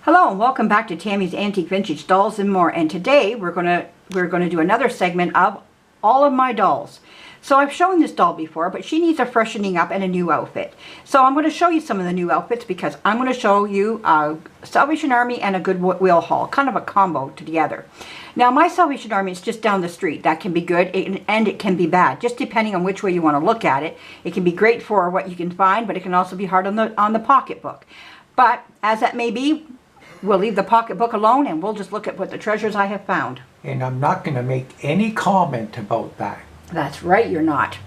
Hello and welcome back to Tammy's Antique Vintage Dolls and More. And today we're gonna do another segment of all of my dolls. So I've shown this doll before, but she needs a freshening up and a new outfit. So I'm going to show you some of the new outfits because I'm going to show you a Salvation Army and a Goodwill haul, kind of a combo together. Now my Salvation Army is just down the street. That can be good and it can be bad, just depending on which way you want to look at it. It can be great for what you can find, but it can also be hard on the pocketbook. But as that may be, we'll leave the pocketbook alone and we'll just look at what the treasures I have found. And I'm not going to make any comment about that. That's right, you're not.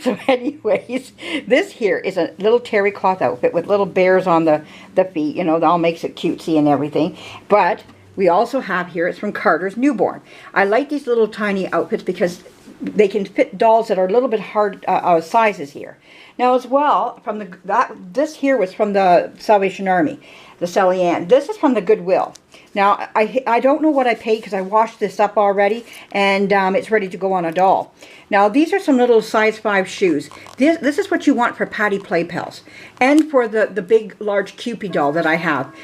So anyways, this here is a little terry cloth outfit with little bears on the feet. You know, that all makes it cutesy and everything. But we also have here, it's from Carter's Newborn. I like these little tiny outfits because they can fit dolls that are a little bit hard sizes here. Now as well, this here was from the Salvation Army, the Sally Ann. This is from the Goodwill. Now I don't know what I paid because I washed this up already and it's ready to go on a doll. Now these are some little size 5 shoes. This is what you want for Patty Play Pals and for the big large Cupid doll that I have.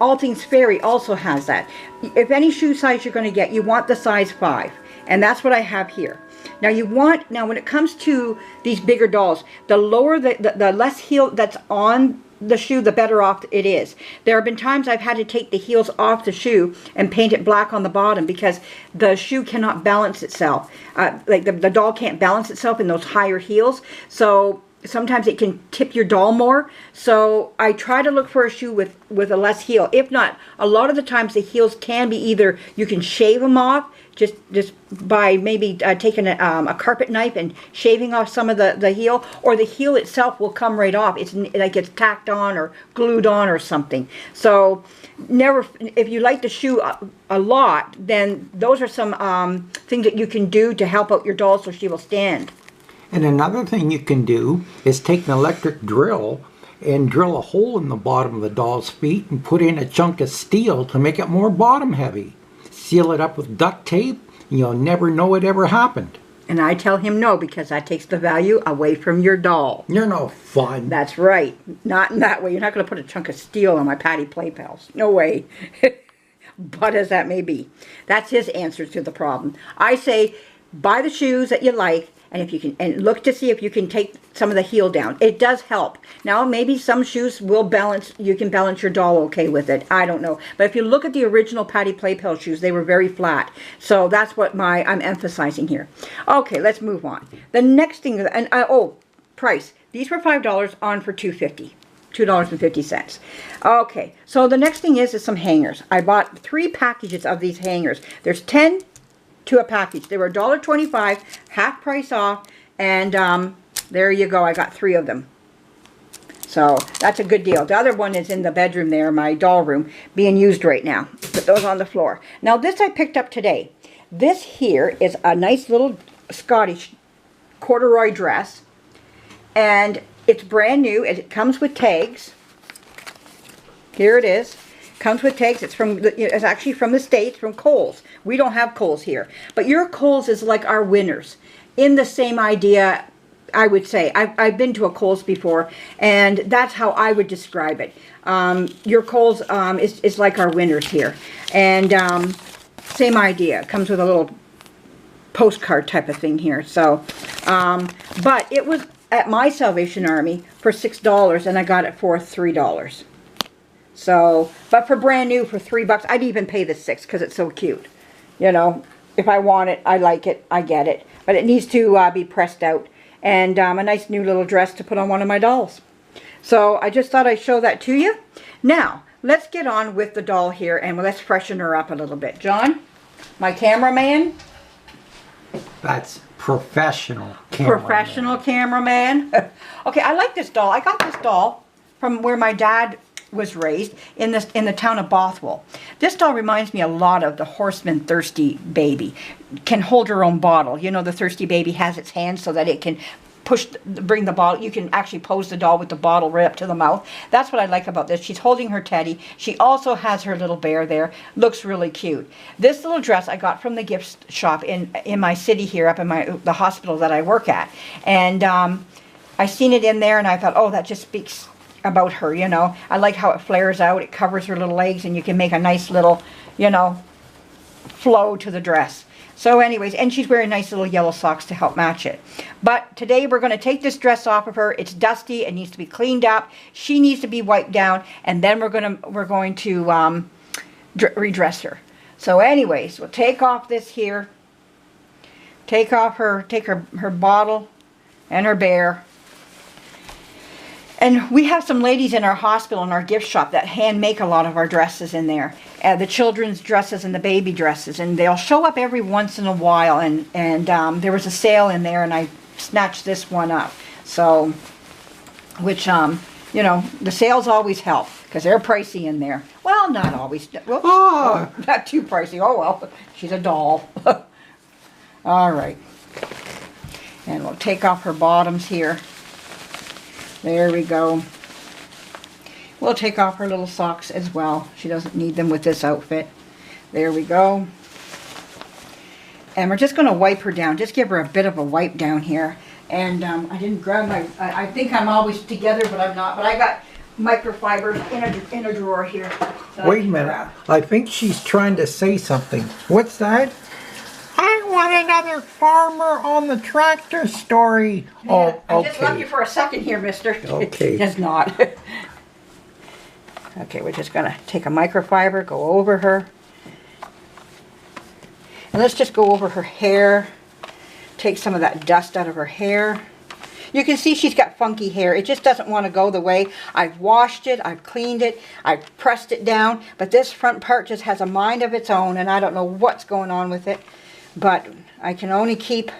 All Things Fairy also has that. If any shoe size you're going to get, you want the size 5. And that's what I have here. Now when it comes to these bigger dolls, the lower, the less heel that's on the shoe, the better off it is. There have been times I've had to take the heels off the shoe and paint it black on the bottom because the shoe cannot balance itself. Like the doll can't balance itself in those higher heels. So sometimes it can tip your doll more. So I try to look for a shoe with a less heel. If not, a lot of the times the heels can be either you can shave them off just by maybe taking a carpet knife and shaving off some of the heel, or the heel itself will come right off. It's like it's tacked on or glued on or something. So never, if you like the shoe a lot, then those are some things that you can do to help out your doll so she will stand. And another thing you can do is take an electric drill and drill a hole in the bottom of the doll's feet and put in a chunk of steel to make it more bottom heavy. Seal it up with duct tape and you'll never know it ever happened. And I tell him no because that takes the value away from your doll. You're no fun. That's right. Not in that way. You're not going to put a chunk of steel on my Patty Play Pals. No way. But as that may be, that's his answer to the problem. I say buy the shoes that you like. And if you can, and look to see if you can take some of the heel down. It does help. Now, maybe some shoes will balance, you can balance your doll okay with it. I don't know. But if you look at the original Patty Play Pal shoes, they were very flat. So that's what I'm emphasizing here. Okay, let's move on. The next thing, and oh, price. These were $5 on for $2.50. $2.50. Okay, so the next thing is some hangers. I bought 3 packages of these hangers. There's 10 to a package. They were $1.25, half price off, and there you go. I got 3 of them. So that's a good deal. The other one is in the bedroom there, my doll room, being used right now. Put those on the floor. Now this I picked up today. This here is a nice little Scottish corduroy dress, and it's brand new. It comes with tags. Here it is. Comes with tags. It's actually from the States, from Kohl's. We don't have Kohl's here. But your Kohl's is like our Winners. In the same idea, I would say. I've been to a Kohl's before, and that's how I would describe it. Your Kohl's is like our Winners here. And same idea. Comes with a little postcard type of thing here. So, but it was at my Salvation Army for $6, and I got it for $3. So, but for brand new for $3, I'd even pay the $6 because it's so cute. You know, if I want it, I like it, I get it. But it needs to be pressed out. And a nice new little dress to put on one of my dolls. So I just thought I'd show that to you. Now, let's get on with the doll here and let's freshen her up a little bit. John, my cameraman. That's professional cameraman. Professional cameraman. Okay, I like this doll. I got this doll from where my dad was raised in the town of Bothwell. This doll reminds me a lot of the Horseman Thirsty Baby. Can hold her own bottle. You know, the Thirsty Baby has its hands so that it can bring the bottle. You can actually pose the doll with the bottle right up to the mouth. That's what I like about this. She's holding her teddy. She also has her little bear there. Looks really cute. This little dress I got from the gift shop in my city here, up in the hospital that I work at. And I seen it in there and I thought, oh, that just speaks about her, you know. I like how it flares out. It covers her little legs, and you can make a nice little, you know, flow to the dress. So anyways, and she's wearing nice little yellow socks to help match it. But today we're going to take this dress off of her. It's dusty. It needs to be cleaned up. She needs to be wiped down, and then we're going to redress her. So anyways, we'll take off this here. Take her bottle and her bear. And we have some ladies in our hospital, in our gift shop, that hand make a lot of our dresses in there. The children's dresses and the baby dresses. And they'll show up every once in a while. And there was a sale in there, and I snatched this one up. So, which, you know, the sales always help, because they're pricey in there. Well, not always. Whoops. Oh, not too pricey. Oh, well, she's a doll. All right. And we'll take off her bottoms here. There we go. We'll take off her little socks as well. She doesn't need them with this outfit. There we go. And we're just going to wipe her down. Just give her a bit of a wipe down here. And I didn't grab my... I think I'm always together, but I'm not. But I got microfibers in a drawer here. Wait a minute. I think she's trying to say something. What's that? I want another farmer on the tractor story. Yeah, Oh, okay. I just left you for a second here, mister. Okay. It's not. Okay, we're just going to take a microfiber, go over her. And let's just go over her hair. Take some of that dust out of her hair. You can see she's got funky hair. It just doesn't want to go the way. I've washed it, I've cleaned it, I've pressed it down. But this front part just has a mind of its own, and I don't know what's going on with it. But I can only keep,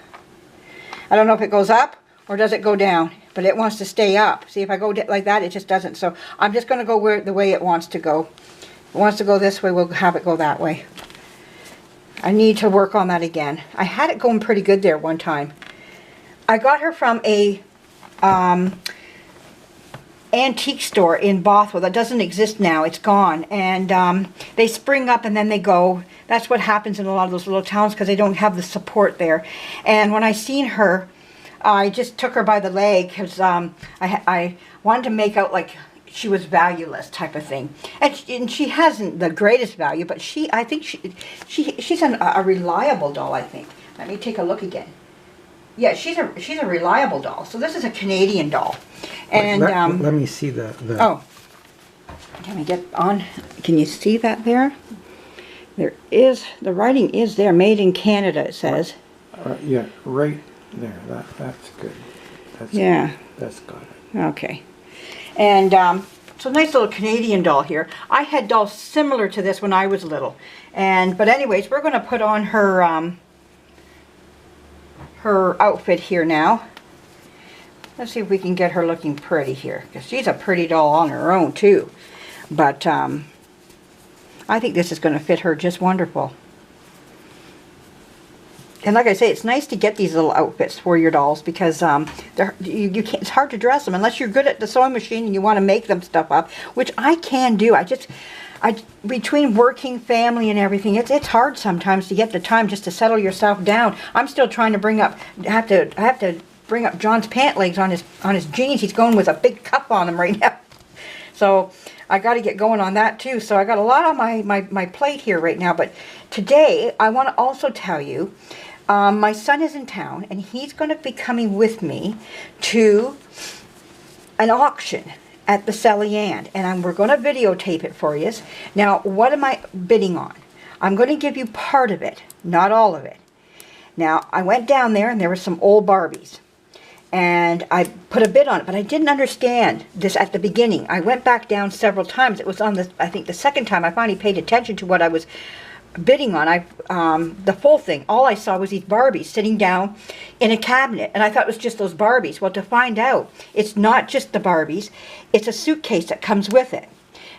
I don't know if it goes up or does it go down, but it wants to stay up. See, if I go like that, it just doesn't. So I'm just going to go the way it wants to go. If it wants to go this way, we'll have it go that way. I need to work on that again. I had it going pretty good there one time. I got her from a antique store in Bothwell that doesn't exist now. It's gone. And they spring up and then they go. That's what happens in a lot of those little towns, because they don't have the support there. And when I seen her, I just took her by the leg, because I wanted to make out like she was valueless type of thing. And she hasn't the greatest value, but I think she's a reliable doll, I think. Let me take a look again. Yeah, she's a reliable doll. So this is a Canadian doll. And let me see the... Oh, can we get on? Can you see that there? There is, the writing is there, made in Canada, it says. Yeah, right there. That's good. That's got it. Okay. And so nice little Canadian doll here. I had dolls similar to this when I was little. But anyways, we're going to put on her her outfit here now. Let's see if we can get her looking pretty here, because she's a pretty doll on her own too. But I think this is going to fit her just wonderful. And like I say, it's nice to get these little outfits for your dolls, because you can't, it's hard to dress them unless you're good at the sewing machine and you want to make them stuff up, which I can do. Between working, family, and everything, it's hard sometimes to get the time just to settle yourself down. I'm still trying to bring up. I have to bring up John's pant legs on his jeans. He's going with a big cuff on him right now. So I got to get going on that too. So I got a lot on my plate here right now. But today I want to also tell you, my son is in town, and he's going to be coming with me to an auction at the Sally Ann, and we're going to videotape it for you. Now, what am I bidding on? I'm going to give you part of it, not all of it. Now, I went down there, and there were some old Barbies, and I put a bid on it, but I didn't understand this at the beginning. I went back down several times. It was on I think the second time I finally paid attention to what I was bidding on. The full thing, all I saw was these Barbies sitting down in a cabinet, and I thought it was just those Barbies. Well, to find out, it's not just the Barbies, it's a suitcase that comes with it.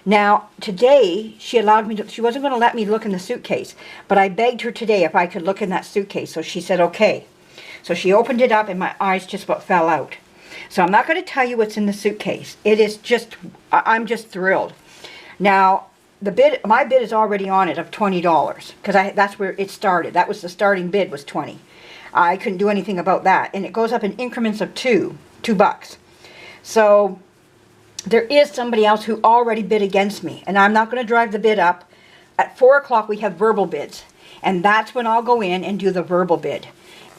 Now, today, she wasn't going to let me look in the suitcase, but I begged her today if I could look in that suitcase, so she said okay. So she opened it up, and my eyes just about fell out. So I'm not going to tell you what's in the suitcase. It is just, I'm just thrilled. Now, my bid is already on it of $20, because that's where it started. That was the starting bid, was $20. I couldn't do anything about that, and it goes up in increments of $2. So there is somebody else who already bid against me, and I'm not going to drive the bid up. At 4 o'clock we have verbal bids, and that's when I'll go in and do the verbal bid.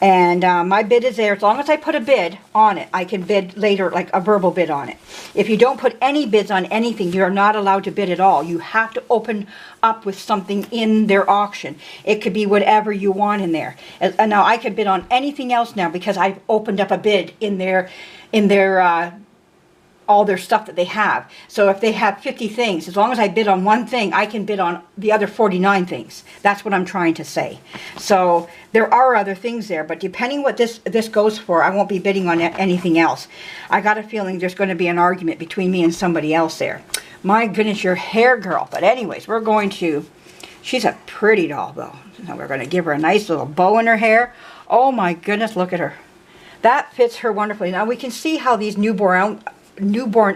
And my bid is there. As long as I put a bid on it, I can bid later, like a verbal bid on it. If you don't put any bids on anything, you're not allowed to bid at all. You have to open up with something in their auction. It could be whatever you want in there. And now I can bid on anything else now because I've opened up a bid in their all their stuff that they have. So if they have 50 things, as long as I bid on one thing, I can bid on the other 49 things. That's what I'm trying to say. So there are other things there, but depending what this goes for, I won't be bidding on anything else. I got a feeling there's going to be an argument between me and somebody else there. My goodness, your hair, girl. But anyways, we're going to, she's a pretty doll though. Now we're going to give her a nice little bow in her hair. Oh my goodness, look at her. That fits her wonderfully. Now we can see how these newborn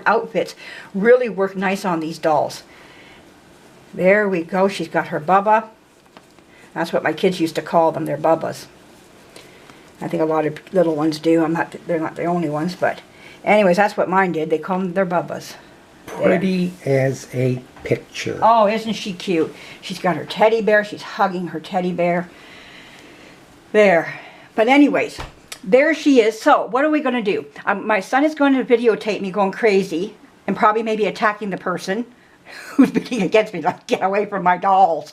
outfits really work nice on these dolls. There we go. She's got her bubba. That's what my kids used to call them, their bubbas. I think a lot of little ones do. They're not the only ones, but anyways, that's what mine did. They call them their bubbas. Pretty as a picture. Oh, isn't she cute? She's got her teddy bear. She's hugging her teddy bear. There. But anyways, there she is. So what are we going to do? My son is going to videotape me going crazy and probably maybe attacking the person who's bidding against me, like, get away from my dolls.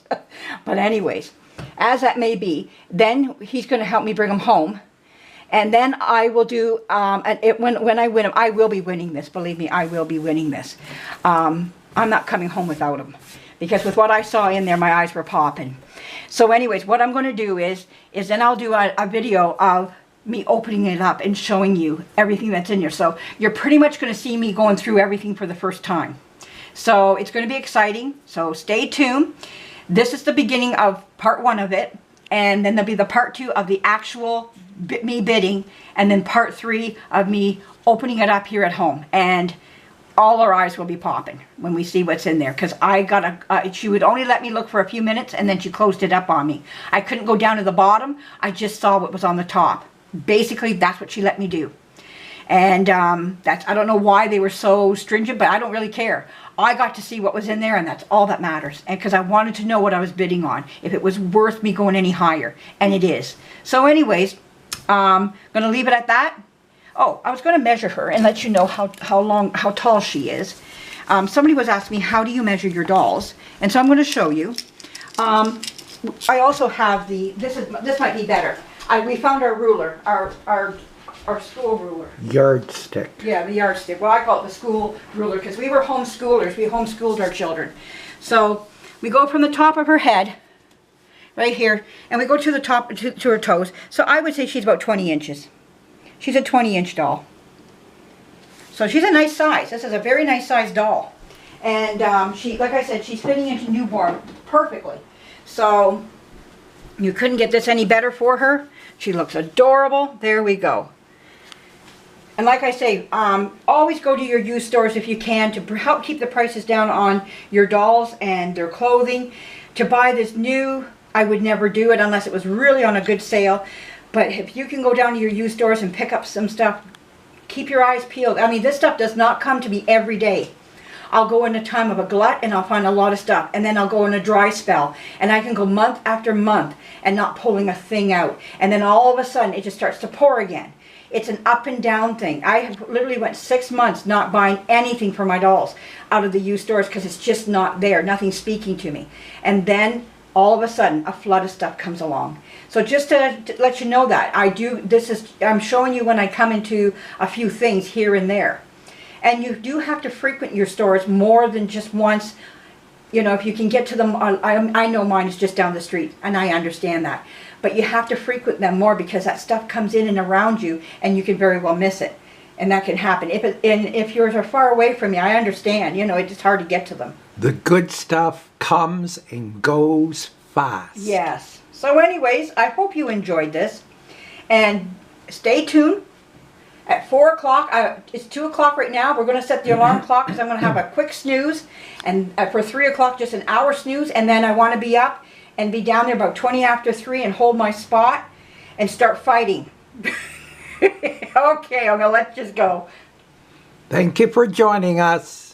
But anyways, as that may be, then he's going to help me bring them home. And then I will do, when I win them, I will be winning this. Believe me, I will be winning this. I'm not coming home without them. Because with what I saw in there, my eyes were popping. So anyways, what I'm going to do is then I'll do a video of me opening it up and showing you everything that's in here. So you're pretty much going to see me going through everything for the first time. So it's going to be exciting. So stay tuned. This is the beginning of part 1 of it. And then there'll be the part 2 of the actual me bidding. And then part 3 of me opening it up here at home. And all our eyes will be popping when we see what's in there. Because I got she would only let me look for a few minutes and then she closed it up on me. I couldn't go down to the bottom. I just saw what was on the top. Basically, that's what she let me do. And I don't know why they were so stringent, but I don't really care. I got to see what was in there, and that's all that matters. And because I wanted to know what I was bidding on, if it was worth me going any higher, and it is. So anyways, I'm going to leave it at that. Oh, I was going to measure her and let you know how tall she is. Somebody was asking me, how do you measure your dolls? And so I'm going to show you. I also have this might be better. We found our ruler, our school ruler. Yardstick. Yeah, the yardstick. Well, I call it the school ruler because we were homeschoolers. We homeschooled our children. So we go from the top of her head, right here, and we go to the top, to her toes. So I would say she's about 20 inches. She's a 20-inch doll. So she's a nice size. This is a very nice size doll. And she, like I said, she's fitting into newborn perfectly. So you couldn't get this any better for her. She looks adorable. There we go. And like I say, always go to your used stores if you can to help keep the prices down on your dolls and their clothing. To buy this new, I would never do it unless it was really on a good sale. But if you can go down to your used stores and pick up some stuff, keep your eyes peeled. I mean, this stuff does not come to me every day. I'll go in a time of a glut and I'll find a lot of stuff. And then I'll go in a dry spell. And I can go month after month and not pulling a thing out. And then all of a sudden it just starts to pour again. It's an up and down thing. I literally went 6 months not buying anything for my dolls out of the used stores because it's just not there. Nothing's speaking to me. And then all of a sudden a flood of stuff comes along. So just to let you know that I'm showing you when I come into a few things here and there. And you do have to frequent your stores more than just once. You know, if you can get to them, I know mine is just down the street, and I understand that. But you have to frequent them more because that stuff comes in and around you, and you can very well miss it. And that can happen. If yours are far away from you, I understand. You know, it's hard to get to them. The good stuff comes and goes fast. Yes. So anyways, I hope you enjoyed this. And stay tuned. At 4 o'clock, it's 2 o'clock right now. We're going to set the alarm clock because I'm going to have a quick snooze. And for 3 o'clock, just an hour snooze. And then I want to be up and be down there about 20 after 3 and hold my spot and start fighting. Okay, I'm going to let just go. Thank you for joining us.